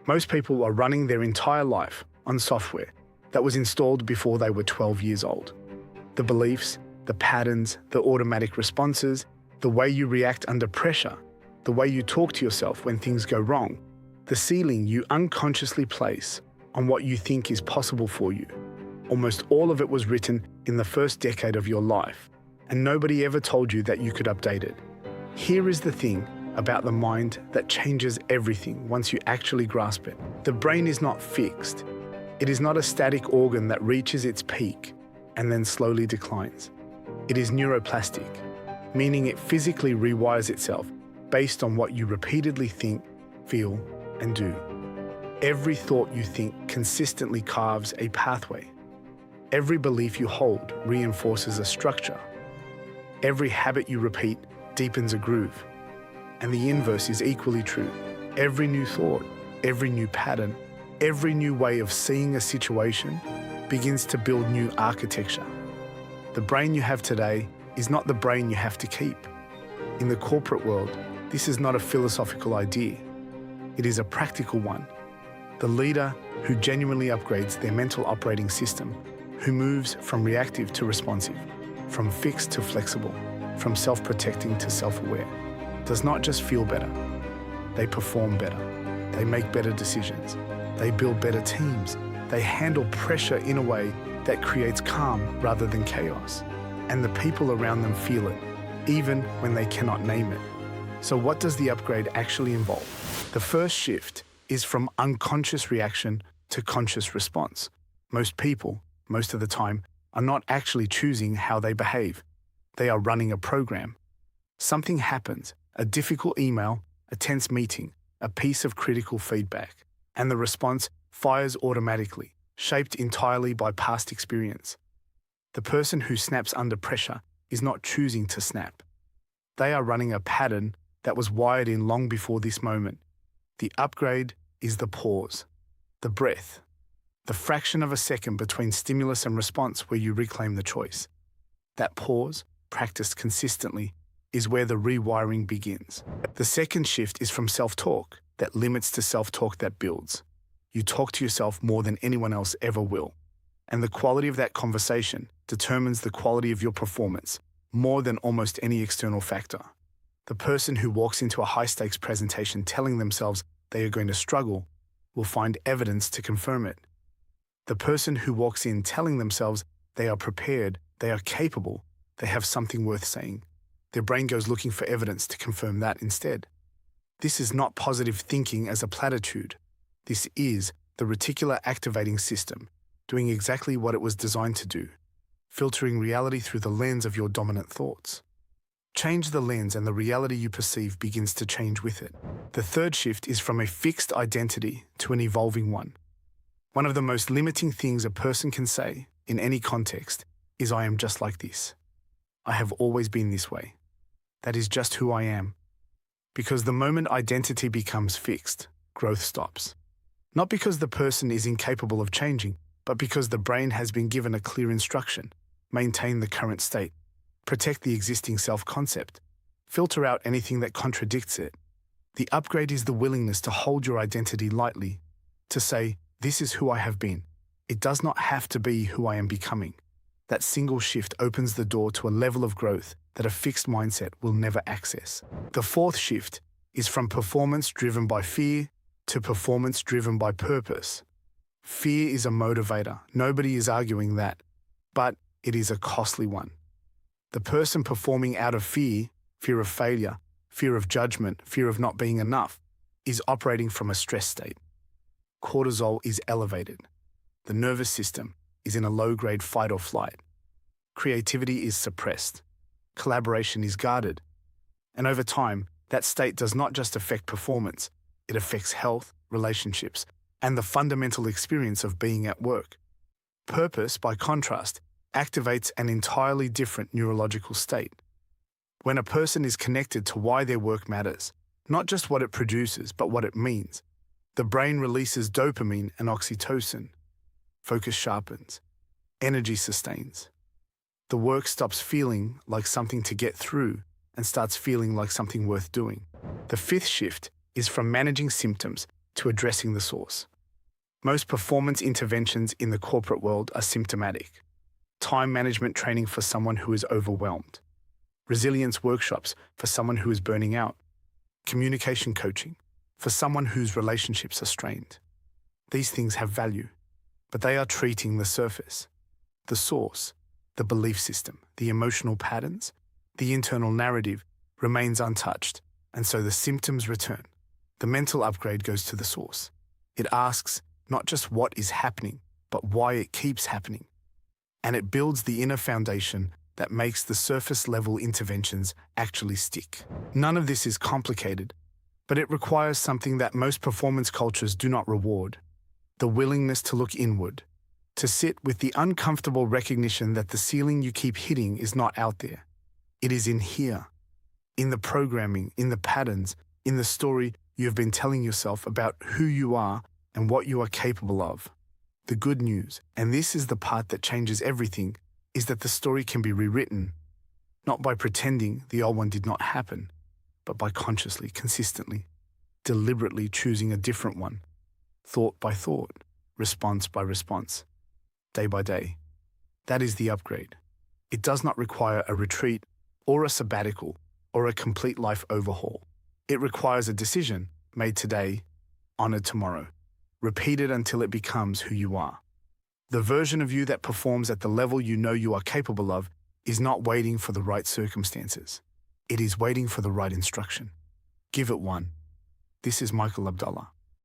Most people are running their entire life on software that was installed before they were 12 years old. The beliefs, the patterns, the automatic responses, the way you react under pressure, the way you talk to yourself when things go wrong, the ceiling you unconsciously place on what you think is possible for you. Almost all of it was written in the first decade of your life, and nobody ever told you that you could update it. Here is the thing about the mind that changes everything once you actually grasp it. The brain is not fixed. It is not a static organ that reaches its peak and then slowly declines. It is neuroplastic, meaning it physically rewires itself based on what you repeatedly think, feel, and do. Every thought you think consistently carves a pathway. Every belief you hold reinforces a structure. Every habit you repeat deepens a groove. And the inverse is equally true. Every new thought, every new pattern, every new way of seeing a situation begins to build new architecture. The brain you have today is not the brain you have to keep. In the corporate world, this is not a philosophical idea. It is a practical one. The leader who genuinely upgrades their mental operating system, who moves from reactive to responsive, from fixed to flexible, from self-protecting to self-aware, does not just feel better. They perform better. They make better decisions. They build better teams. They handle pressure in a way that creates calm rather than chaos. And the people around them feel it, even when they cannot name it. So what does the upgrade actually involve? The first shift is from unconscious reaction to conscious response. Most people, most of the time, are not actually choosing how they behave. They are running a program. Something happens, a difficult email, a tense meeting, a piece of critical feedback, and the response fires automatically, shaped entirely by past experience. The person who snaps under pressure is not choosing to snap. They are running a pattern that was wired in long before this moment. The upgrade is the pause, the breath, the fraction of a second between stimulus and response where you reclaim the choice. That pause, practiced consistently, is where the rewiring begins. The second shift is from self-talk that limits to self-talk that builds. You talk to yourself more than anyone else ever will. And the quality of that conversation determines the quality of your performance more than almost any external factor. The person who walks into a high-stakes presentation telling themselves they are going to struggle will find evidence to confirm it. The person who walks in telling themselves they are prepared, they are capable, they have something worth saying, their brain goes looking for evidence to confirm that instead. This is not positive thinking as a platitude. This is the reticular activating system, doing exactly what it was designed to do, filtering reality through the lens of your dominant thoughts. Change the lens and the reality you perceive begins to change with it. The third shift is from a fixed identity to an evolving one. One of the most limiting things a person can say, in any context, is "I am just like this. I have always been this way. That is just who I am." Because the moment identity becomes fixed, growth stops. Not because the person is incapable of changing, but because the brain has been given a clear instruction: maintain the current state, protect the existing self-concept, filter out anything that contradicts it. The upgrade is the willingness to hold your identity lightly, to say, "This is who I have been. It does not have to be who I am becoming." That single shift opens the door to a level of growth that a fixed mindset will never access. The fourth shift is from performance driven by fear to performance driven by purpose. Fear is a motivator. Nobody is arguing that, but it is a costly one. The person performing out of fear, fear of failure, fear of judgment, fear of not being enough, is operating from a stress state. Cortisol is elevated. The nervous system is in a low-grade fight or flight. Creativity is suppressed. Collaboration is guarded. And over time, that state does not just affect performance, it affects health, relationships, and the fundamental experience of being at work. Purpose, by contrast, activates an entirely different neurological state. When a person is connected to why their work matters, not just what it produces, but what it means, the brain releases dopamine and oxytocin. Focus sharpens. Energy sustains. The work stops feeling like something to get through and starts feeling like something worth doing. The fifth shift is from managing symptoms to addressing the source. Most performance interventions in the corporate world are symptomatic. Time management training for someone who is overwhelmed. Resilience workshops for someone who is burning out. Communication coaching for someone whose relationships are strained. These things have value, but they are treating the surface. The source, the belief system, the emotional patterns, the internal narrative remains untouched, and so the symptoms return. The mental upgrade goes to the source. It asks not just what is happening, but why it keeps happening. And it builds the inner foundation that makes the surface-level interventions actually stick. None of this is complicated, but it requires something that most performance cultures do not reward: the willingness to look inward, to sit with the uncomfortable recognition that the ceiling you keep hitting is not out there. It is in here, in the programming, in the patterns, in the story you have been telling yourself about who you are and what you are capable of. The good news, and this is the part that changes everything, is that the story can be rewritten, not by pretending the old one did not happen, but by consciously, consistently, deliberately choosing a different one, thought by thought, response by response, day by day. That is the upgrade. It does not require a retreat or a sabbatical or a complete life overhaul. It requires a decision made today, honored tomorrow, repeated until it becomes who you are. The version of you that performs at the level you know you are capable of is not waiting for the right circumstances. It is waiting for the right instruction. Give it one. This is Michael Abdullah.